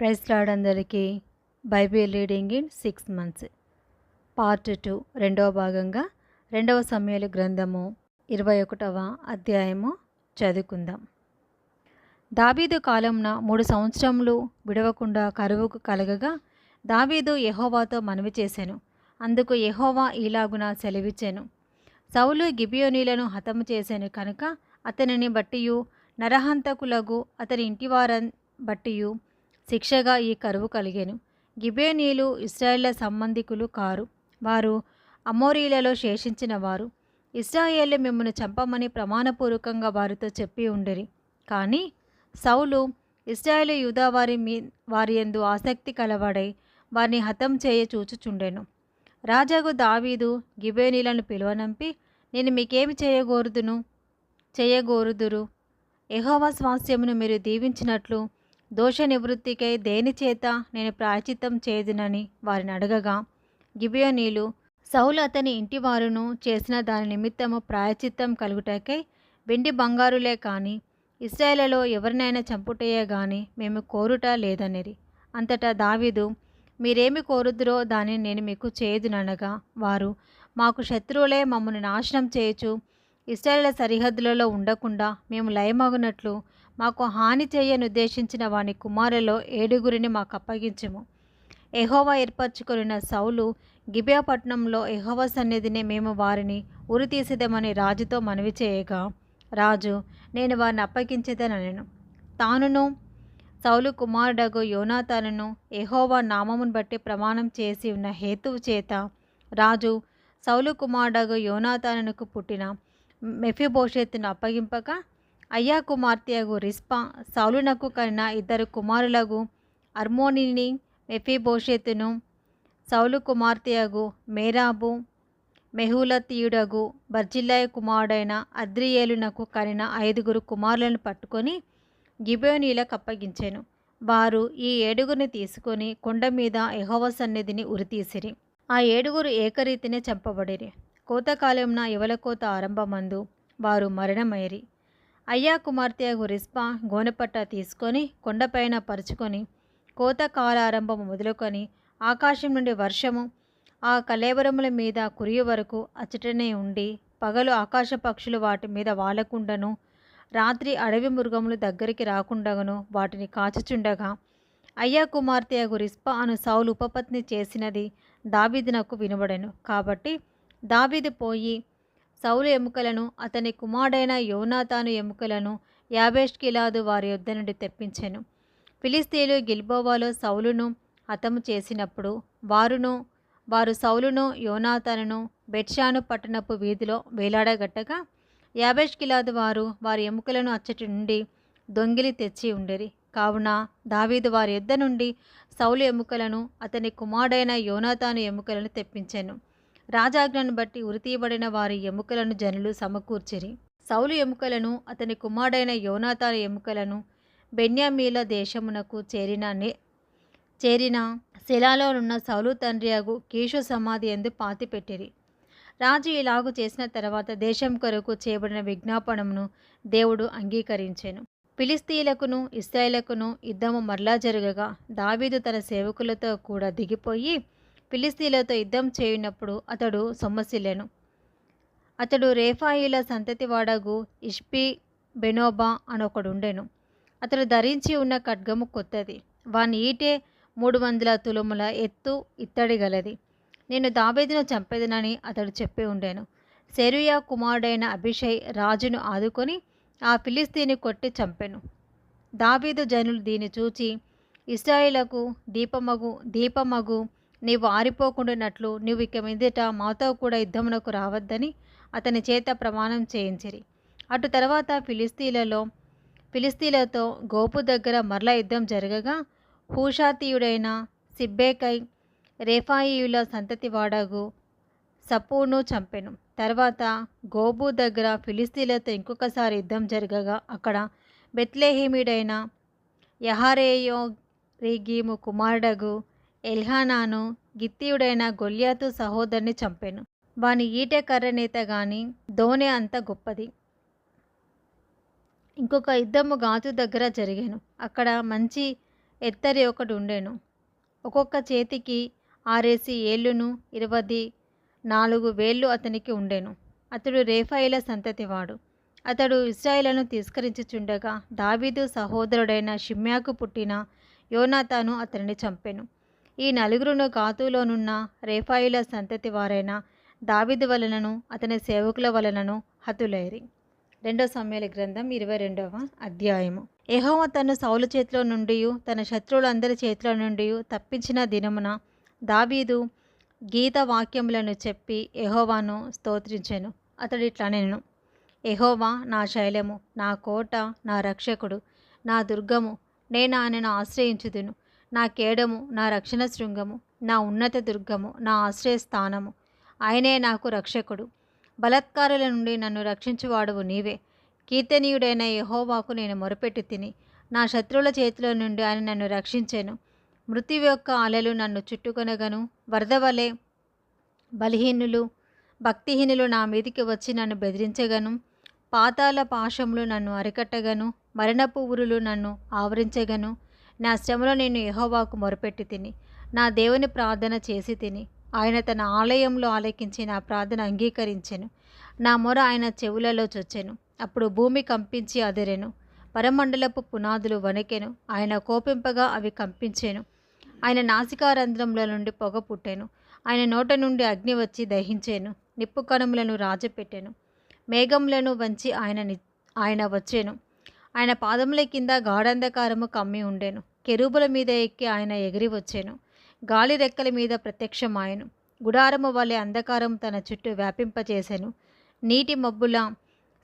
Praise lord అందరికీ. Bible reading in 6 months part 2 రెండవ భాగంగా 2వ సమూయేలు గ్రంథము 21వ అధ్యాయము చదువుకుందాం. దావీదు కాలంన 3 సంవత్సరములు విడవకుండా కరువు కలగగా దావీదు యెహోవాతో మనవి చేసెను. అందుకు యెహోవా ఈలాగున సెలవిచ్చెను. సౌలు గిబియోనీలను హతము చేసెను కనుక అతనిని బట్టియు నరహంతకులగు అతని ఇంటివారన్ బట్టియు శిక్షగా ఈ కరువు కలిగెను. గిబియోనీలు ఇశ్రాయేళ్ల సంబంధికులు కారు, వారు అమోరీలలో శేషించిన వారు. ఇశ్రాయేలు మిమ్మల్ని చంపమని ప్రమాణపూర్వకంగా వారితో చెప్పి ఉండిరి. కానీ సౌలు ఇశ్రాయేలు యూదా వారి యందు ఆసక్తి కలవాడై వారిని హతం చేయ చూచుచుండెను. రాజాగు దావీదు గిబియోనీలను పిలువనంపి, నేను మీకేమి చేయగోరుదురు? యెహోవా స్వాస్థ్యమును మీరు దీవించినట్లు దోష నివృత్తికై దేని చేత నేను ప్రాయశ్చిత్తం చేదునని వారిని అడగగా, గిబియోనీలు సౌలు అతని ఇంటివారును చేసిన దాని నిమిత్తము ప్రాయశ్చిత్తం కలుగుటకై వెండి బంగారులే కాని ఇశ్రాయేలులో ఎవరినైనా చంపుటయే గాని మేము కోరుట లేదనిరి. అంతటా దావీదు, మీరేమి కోరుదురో దానిని నేను మీకు చేయుదుననగా, వారు మాకు శత్రువులే మమ్మల్ని నాశనం చేయుచు ఇశ్రాయేలు సరిహద్దులలో ఉండకుండా మేము లయమగునట్లు మాకు హాని చేయనుద్దేశించిన వాని కుమారులలో 7 మాకు అప్పగించుము. యెహోవా ఏర్పరచుకొనిన సౌలు గిబియా పట్టణంలో యెహోవా సన్నిధిని మేము వారిని ఉరితీసేదమని రాజుతో మనవి చేయగా, రాజు, నేను వారిని అప్పగించేదనెను. తానును సౌలు కుమారుడగు యోనాతానును యెహోవా నామమును బట్టి ప్రమాణం చేసి ఉన్న హేతువు చేత రాజు సౌలు కుమారుడగు యోనాతానుకు పుట్టిన మెఫీబోషెతును అప్పగింపక, అయ్యా కుమార్తెయగు రిస్పా సౌలునకు కనిన 2 కుమారులగు అర్మోనిని మెఫీబోషెతును, సౌలు కుమార్తెయగు మేరాబు మెహూలతీయుడగు బర్జిల్లయి కుమారుడైన అద్రియేలునకు కనిన 5 కుమారులను పట్టుకొని గిబియోనీలకు అప్పగించెను. వారు ఈ 7 తీసుకొని కొండ మీద యెహోవా సన్నిధిని ఉరితీసిరి. ఆ 7 ఏకరీతినే చంపబడిరి. కోతకాలంన యవల కోత ఆరంభమందు వారు మరణమైరి. అయ్యా కుమార్తెయగు రిస్పా గోనెపట్ట తీసుకొని కొండపైన పరుచుకొని కోత కాలారంభము మొదలుకొని ఆకాశం నుండి వర్షము ఆ కళేబరముల మీద కురియు వరకు అచ్చటనే ఉండి, పగలు ఆకాశ పక్షులు వాటి మీద వాలకుండాను, రాత్రి అడవి మృగములు దగ్గరికి రాకుండాను వాటిని కాచుచుండగా, అయ్యా కుమార్తెయగు రిస్పా అను సౌలు ఉపపత్ని చేసినది దావీదునకు వినబడెను. కాబట్టి దావీదు పోయి సౌలు ఎముకలను అతని కుమారుడైన యోనాతాను ఎముకలను యాబేష్గిలాదు వారి యొద్ద నుండి తెప్పించెను. ఫిలిస్తీయులు గిల్బోవాలో సౌలును హతము చేసినప్పుడు వారు సౌలును యోనాతానును బెత్షాను పట్టణపు వీధిలో వేలాడగట్టగా, యాబేష్గిలాదు వారి ఎముకలను అచ్చటి నుండి దొంగిలి తెచ్చి ఉండిరి. కావున దావీదు వారి యొద్ద నుండి సౌలు ఎముకలను అతని కుమారుడైన యోనాతాను ఎముకలను తెప్పించెను. రాజాజ్ఞను బట్టి ఉరితీయబడిన వారి ఎముకలను జనులు సమకూర్చిరి. సౌలు ఎముకలను అతని కుమారుడైన యోనాతాను ఎముకలను బెన్యామీల దేశమునకు చేరిన సెలాలోనున్న సౌలు తండ్రియగు కీషు సమాధి యందు పాతిపెట్టిరి. రాజు ఇలాగు చేసిన తర్వాత దేశం కొరకు చేయబడిన విజ్ఞాపనమును దేవుడు అంగీకరించెను. ఫిలిస్తీయులకును ఇశ్రాయేలుకును యుద్ధము మరలా జరగగా దావీదు తన సేవకులతో కూడా దిగిపోయి ఫిలిస్తీయులతో యుద్ధం చేయునప్పుడు అతడు సొమ్మసిల్లెను. అతడు రేఫాయిల సంతతివాడగు ఇష్పి బెనోబా అనొకడుండెను. అతడు ధరించి ఉన్న ఖడ్గము కొత్తది, వాని ఈటె 300 తులముల ఎత్తు ఇత్తడి గలది. నేను దావీదును చంపెదనని అతడు చెప్పి ఉండెను. సెరూయా కుమారుడైన అబీషై రాజును ఆదుకొని ఆ ఫిలిస్తీని కొట్టి చంపెను. దావీదు జనులు దీన్ని చూచి, ఇశ్రాయేలుకు దీపమగు నీవు ఆరిపోకుండానట్లు నీవు ఇక మీదట మాతో కూడా యుద్ధమునకు రావద్దని అతని చేత ప్రమాణం చేయించిరి. అటు తర్వాత ఫిలిస్తీయులతో గోపు దగ్గర మరలా యుద్ధం జరగగా హూషాతీయుడైన సిబ్బెకై రేఫాయియుల సంతతి వాడగు సప్పును చంపెను. తర్వాత గోబు దగ్గర ఫిలిస్తీయులతో ఇంకొకసారి యుద్ధం జరగగా అక్కడ బెత్లెహేమీయుడైన యహరేయోరీగీము కుమారుడగు ఎల్హానాను గిత్తీయుడైన గొల్యాతు సహోదరుని చంపెను. వాని ఈటె కర్రనేత గాని దోనె అంత గొప్పది. ఇంకొక యుద్ధము గాతు దగ్గర జరిగాను. అక్కడ మంచి ఎత్తరి ఒకటి ఉండెను. ఒక్కొక్క చేతికి 6 ఏళ్ళును 24 వేళ్ళు అతనికి ఉండెను. అతడు రేఫాయిల సంతతివాడు. అతడు ఇశ్రాయేలును తిరస్కరించుచుండగా దావీదు సహోదరుడైన షిమ్యాకు పుట్టిన యోనాతాను అతనిని చంపెను. ఈ నలుగురును గాతులోనున్న రేఫాయిల సంతతి వారైన దావీదు వలనను అతని సేవకుల వలనను హతులైరి. 2 సమూయేలు గ్రంథం 22వ అధ్యాయము. యెహోవా తన్ను సౌలు చేతిలో నుండి తన శత్రువులందరి చేతిలో నుండి తప్పించిన దినమున దావీదు గీత వాక్యములను చెప్పి యెహోవాను స్తోత్రించెను. అతడు ఇట్లనెను: యెహోవా నా శైలము, నా కోట, నా రక్షకుడు, నా దుర్గము, నేను ఆయనను ఆశ్రయించుదును. నా కేడము, నా రక్షణ శృంగము, నా ఉన్నత దుర్గము, నా ఆశ్రయస్థానము. ఆయనే నాకు రక్షకుడు. బలాత్కారుల నుండి నన్ను రక్షించువాడువు నీవే. కీర్తనీయుడైన యెహోవాకు నేను మొరపెట్టి తిని, నా శత్రువుల చేతిలో నుండి ఆయన నన్ను రక్షించెను. మృత్యువు యొక్క అలలు నన్ను చుట్టుకొనగను, వరద వలె బలహీనులు భక్తిహీనులు నా మీదికి వచ్చి నన్ను బెదిరించగను. పాతాళ పాశములు నన్ను అరికట్టగను, మరణపు ఊరులు నన్ను ఆవరించగను. నా శ్రమలో నేను యెహోవాకు మొరపెట్టి తిని, నా దేవుని ప్రార్థన చేసి తిని. ఆయన తన ఆలయంలో ఆలకించి నా ప్రార్థన అంగీకరించెను. నా మొర ఆయన చెవులలో చొచ్చెను. అప్పుడు భూమి కంపించి అదిరెను, పరమండలపు పునాదులు వణికెను. ఆయన కోపింపగా అవి కంపించెను. ఆయన నాసికారంధ్రముల నుండి పొగ పుట్టెను. ఆయన నోట నుండి అగ్ని వచ్చి దహించెను. నిప్పు కణములను రాజపెట్టెను. మేఘములను వంచి ఆయన వచ్చెను. ఆయన పాదముల కింద గాఢంధకారము కమ్మి ఉండెను. కెరూబుల మీద ఎక్కి ఆయన ఎగిరి వచ్చెను. గాలి రెక్కల మీద ప్రత్యక్షమాయెను. గుడారము వలె అంధకారం తన చుట్టూ వ్యాపింపచేసెను. నీటి మబ్బుల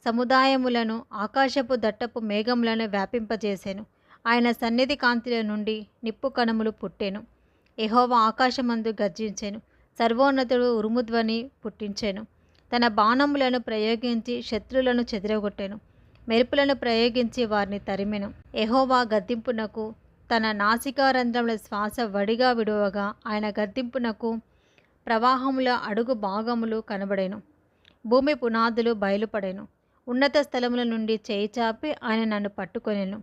సముదాయములను, ఆకాశపు దట్టపు మేఘములను వ్యాపింపజేసెను. ఆయన సన్నిధి కాంతిల నుండి నిప్పు కణములు పుట్టెను. యెహోవా ఆకాశమందు గర్జించెను. సర్వోన్నతుడు ఉరుముధ్వని పుట్టించెను. తన బాణములను ప్రయోగించి శత్రువులను చెదరగొట్టెను. మెరుపులను ప్రయోగించి వారిని తరిమెను. యెహోవా గద్దింపునకు తన నాసికారంధ్రముల శ్వాస వడిగా విడువగా ఆయన గద్దింపునకు ప్రవాహముల అడుగు భాగములు కనబడెను. భూమి పునాదులు బయలుపడెను. ఉన్నత స్థలముల నుండి చేయి చాపి ఆయన నన్ను పట్టుకొనెను.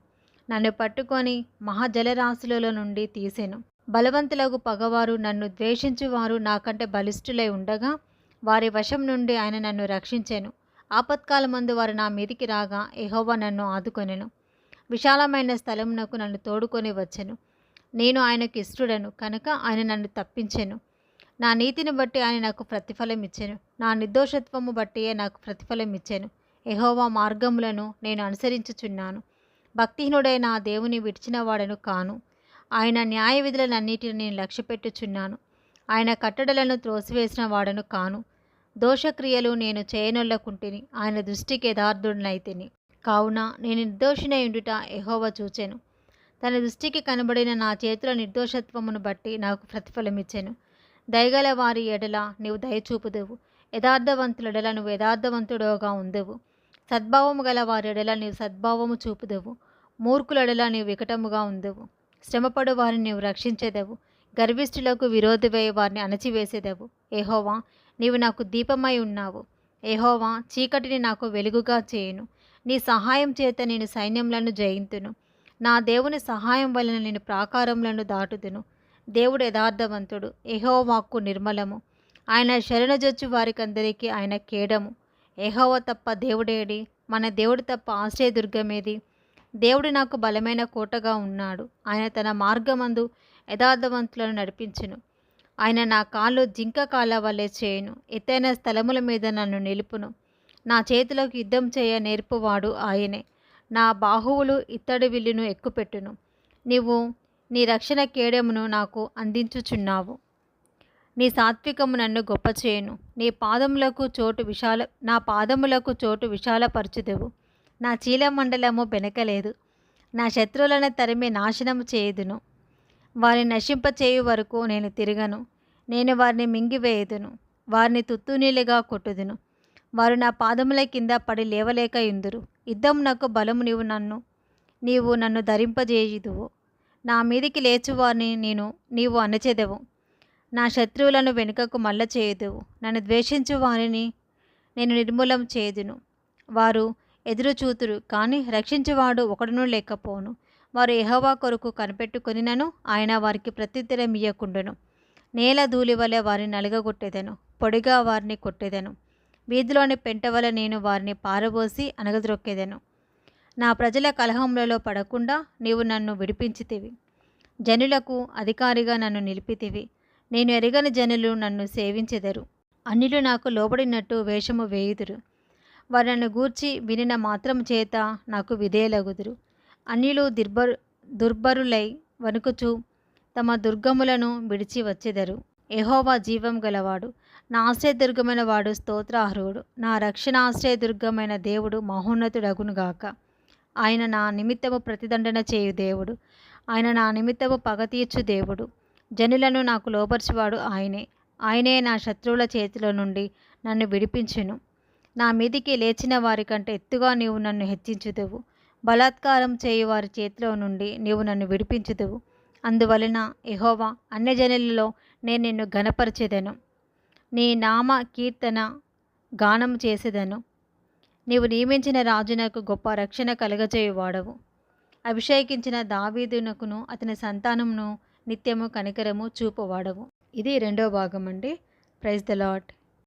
నన్ను పట్టుకొని మహాజలరాశులలో నుండి తీసెను. బలవంతులకు పగవారు, నన్ను ద్వేషించువారు నాకంటే బలిష్ఠులై ఉండగా వారి వశం నుండి ఆయన నన్ను రక్షించెను. ఆపత్కాలమందు వారు నా మీదికి రాగా యెహోవా నన్ను ఆదుకొనెను. విశాలమైన స్థలమునకు నన్ను తోడుకొని వచ్చెను. నేను ఆయనకు ఇష్టడను కనుక ఆయన నన్ను తప్పించెను. నా నీతిని బట్టి ఆయన నాకు ప్రతిఫలం ఇచ్చెను. నా నిర్దోషత్వము బట్టియే నాకు ప్రతిఫలం ఇచ్చెను. యెహోవా మార్గములను నేను అనుసరించుచున్నాను. భక్తిహీనుడైన ఆ దేవుని విడిచిన వాడను కాను. ఆయన న్యాయ విధులనన్నిటిని నేను లక్ష్యపెట్టుచున్నాను. ఆయన కట్టడలను త్రోసివేసిన వాడను కాను. దోషక్రియలు నేను చేయనొల్లకుంటిని. ఆయన దృష్టికి యథార్థుడనైతిని. కావున నేను నిర్దోషినై ఉండుట యెహోవా చూచెను. తన దృష్టికి కనబడిన నా చేతుల నిర్దోషత్వమును బట్టి నాకు ప్రతిఫలమిచ్చెను. దయగల వారి ఎడల నీవు దయచూపుదువు. యథార్థవంతులెడల నువ్వు యథార్థవంతుడోగా ఉందువు. సద్భావము గల వారి ఎడల నీవు సద్భావము చూపుదువు. మూర్ఖులెడల నీవు వికటముగా ఉందువు. శ్రమపడు వారిని నీవు రక్షించెదవు. గర్విష్ఠులకు విరోధివై వారిని అణచివేసేదవు. యెహోవా, నీవు నాకు దీపమై ఉన్నావు. యెహోవా, చీకటిని నాకు వెలుగుగా చేయును. నీ సహాయం చేత నేను సైన్యములను జయింతును. నా దేవుని సహాయం వలన నేను ప్రాకారములను దాటుదును. దేవుడు యథార్థవంతుడు, యెహోవాకు నిర్మలము. ఆయన శరణుజొచ్చు వారికందరికీ ఆయన కేడము. యెహోవా తప్ప దేవుడేడి? మన దేవుడు తప్ప ఆశ్రయదుర్గమేది? దేవుడు నాకు బలమైన కోటగా ఉన్నాడు. ఆయన తన మార్గమందు యథార్థవంతులను నడిపించును. ఆయన నా కాళ్ళు జింక కాళ్ళ వలె చేయును. ఎత్తైన స్థలముల మీద నన్ను నిలుపును. నా చేతులకు యుద్ధం చేయ నేర్పువాడు ఆయనే. నా బాహువులు ఇత్తడి విల్లును ఎక్కుపెట్టును. నీవు నీ రక్షణ కేడమును నాకు అందించుచున్నావు. నీ సాత్వికము నన్ను గొప్ప చేయును. నా పాదములకు చోటు విశాలపరచుదెవు. నా చీలమండలము బెనకలేదు. నా శత్రువులను తరిమి నాశనము చేయుదును. వారిని నశింపచేయు వరకు నేను తిరగను. నేను వారిని మింగివేయుదును. వారిని తుత్తునీలుగా కొట్టుదును. వారు నా పాదముల కింద పడి లేవలేక యుందురు. యుద్ధమునకు బలము నీవు నన్ను ధరింపజేయుదువు. నా మీదికి లేచువారిని నీవు అణచెదవు. నా శత్రువులను వెనుకకు మల్ల చేయుదువు. నన్ను ద్వేషించు వారిని నేను నిర్మూలం చేయుదును. వారు ఎదురు చూతురు, కానీ రక్షించువాడు ఒకడును లేకపోను. వారు యెహోవా కొరకు కనిపెట్టుకొనినను ఆయన వారికి ప్రత్యుత్తరం ఇయ్యకుండెను. నేల ధూళి వలె వారిని నలుగగొట్టెదను, పొడిగా వారిని కొట్టెదను. వీధిలోని పెంట వలె నేను వారిని పారబోసి అనగద్రొక్కెదను. నా ప్రజల కలహములలో పడకుండా నీవు నన్ను విడిపించితివి. జనులకు అధికారిగా నన్ను నిలిపితివి. నేను ఎరగని జనులు నన్ను సేవించెదరు. అన్యులు నాకు లోబడినట్టు వేషము వేయుదురు. వారు నన్ను గూర్చి వినిన మాత్రం చేత నాకు విధేయులగుదురు. అన్యులు దుర్బరులై వణుకుచు తమ దుర్గములను విడిచి వచ్చెదరు. యెహోవా జీవం గలవాడు, నా ఆశ్రయదుర్గమైన వాడు స్తోత్రార్హుడు. నా రక్షణాశ్రయదుర్గమైన దేవుడు మహోన్నతుడగునుగాక. ఆయన నా నిమిత్తము ప్రతిదండన చేయు దేవుడు. ఆయన నా నిమిత్తము పగ తీర్చు దేవుడు. జనులను నాకు లోబర్చువాడు ఆయనే. ఆయనే నా శత్రువుల చేతిలో నుండి నన్ను విడిపించును. నా మీదికి లేచిన వారి కంటే ఎత్తుగా నీవు నన్ను హెచ్చించుదువు. బలాత్కారం చేయు వారి చేతిలో నుండి నీవు నన్ను విడిపించుదువు. అందువలన యెహోవా, అన్యజనులలో నేను నిన్ను ఘనపరచెదను. నీ నామ కీర్తన గానం చేసేదను. నీవు నియమించిన రాజునకు గొప్ప రక్షణ కలుగజేయువాడవు. అభిషేకించిన దావీదునకును అతని సంతానమును నిత్యము కనికరము చూపువాడవు. ఇది రెండో భాగం అండి. Praise the lord.